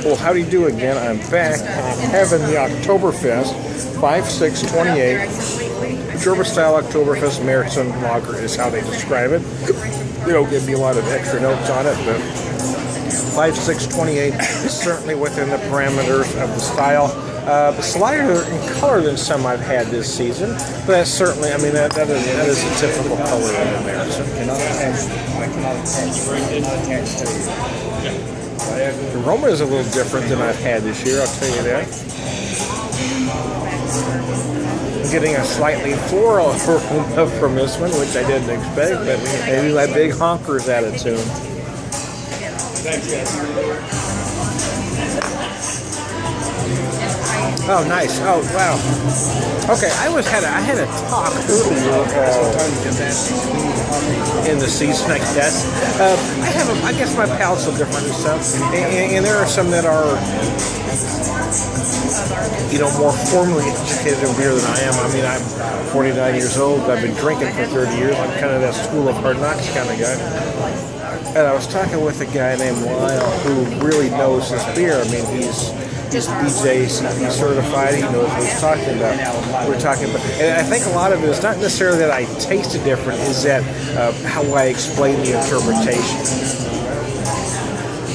Well, how do you do again? I'm back. I'm having the Oktoberfest 5-6-28 German style Oktoberfest Märzen lager is how they describe it. They don't give me a lot of extra notes on it, but 5-6-28 is certainly within the parameters of the style. It's lighter in color than some I've had this season, but that's certainly, I mean, that is a typical color of the Märzen. The aroma is a little different than I've had this year, I'll tell you that. I'm getting a slightly floral aroma from this one, which I didn't expect, but maybe my big honker's attitude. Thanks, guys. Oh, nice. Oh, wow. Okay, I had a talk earlier in the season, I guess. I guess my palate's a little different and stuff. And there are some that are, you know, more formally educated in beer than I am. I mean, I'm 49 years old. I've been drinking for 30 years. I'm kind of that school of hard knocks kind of guy. And I was talking with a guy named Lyle who really knows his beer. I mean, he's BJ certified. He knows what he's talking about. We're talking about, and I think a lot of it is not necessarily that I taste it different, is that how I explain the interpretation.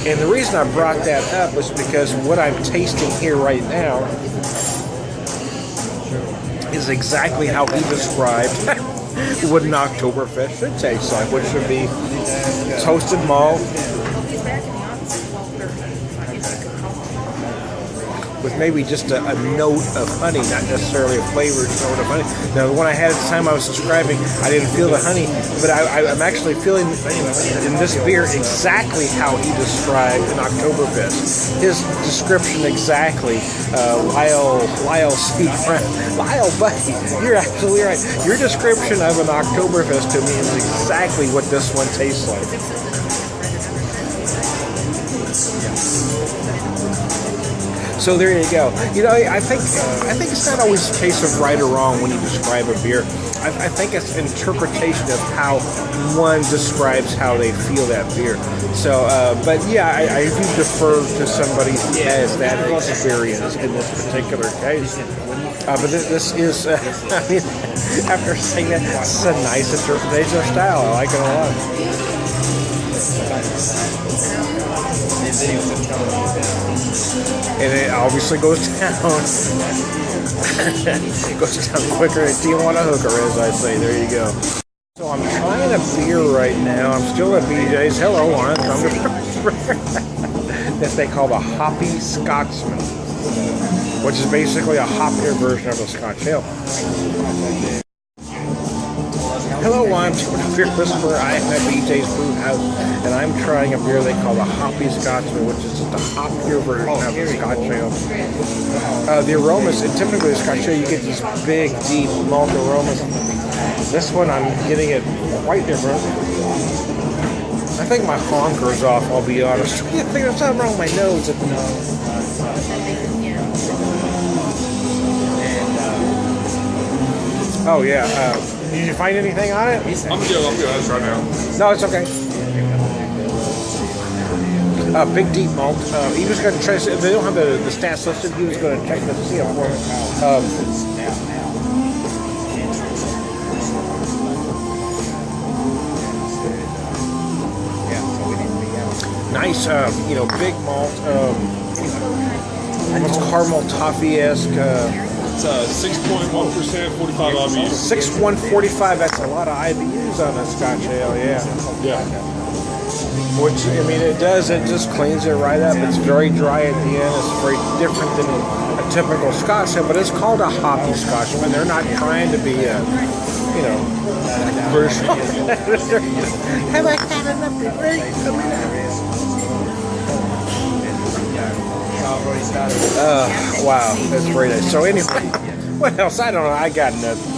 And the reason I brought that up was because what I'm tasting here right now is exactly how he described what an Oktoberfest should taste like, which should be toasted malt with maybe just a note of honey, not necessarily a flavored note of honey. Now, the one I had at the time I was describing, I didn't feel the honey, but I'm actually feeling in this beer exactly how he described an Oktoberfest. His description exactly, Lyle, speak friend. Lyle, buddy, you're absolutely right. Your description of an Oktoberfest to me is exactly what this one tastes like. So there you go. You know, I think it's not always a case of right or wrong when you describe a beer. I think it's an interpretation of how one describes how they feel that beer. So, but yeah, I do defer to somebody who has that experience in this particular case. But this is, I mean, after saying that, it's a nice interpretation of style. I like it a lot. And it obviously goes down. It goes down quicker than Tijuana Hooker, as I say. There you go. So I'm trying a beer right now. I'm still at BJ's. Hello, Lawrence. I'm that they call the Hoppy Scotsman, which is basically a hoppier version of a Scotch ale. Hello, I'm Beer Whisperer. I am at BJ's Brewhouse, and I'm trying a beer they call the Hoppy Scotsman, which is just a hoppier version of the Scotch ale. The aromas, and typically the Scotch ale, you get these big, deep malt aromas. This one, I'm getting it quite different. I think my honker's off, I'll be honest. I think there's something wrong with my nose. Oh, yeah. Did you find anything on it? I'm good right now. No, it's okay. Big deep malt. He was going to try. They don't have the stats listed. He was going to check the seal for me. Nice, you know, big malt. Almost caramel toffee-esque. It's 6.1%, 45 IBUs. 6.145. That's a lot of IBUs on a Scotch ale. Yeah. Which, I mean, it does. It just cleans it right up. It's very dry at the end. It's very different than a typical Scotch ale, but it's called a hoppy Scotchman. They're not trying to be a, you know, version. Have I had enough to drink? Wow, that's very nice. So anyway, what else? I don't know. I got nothing.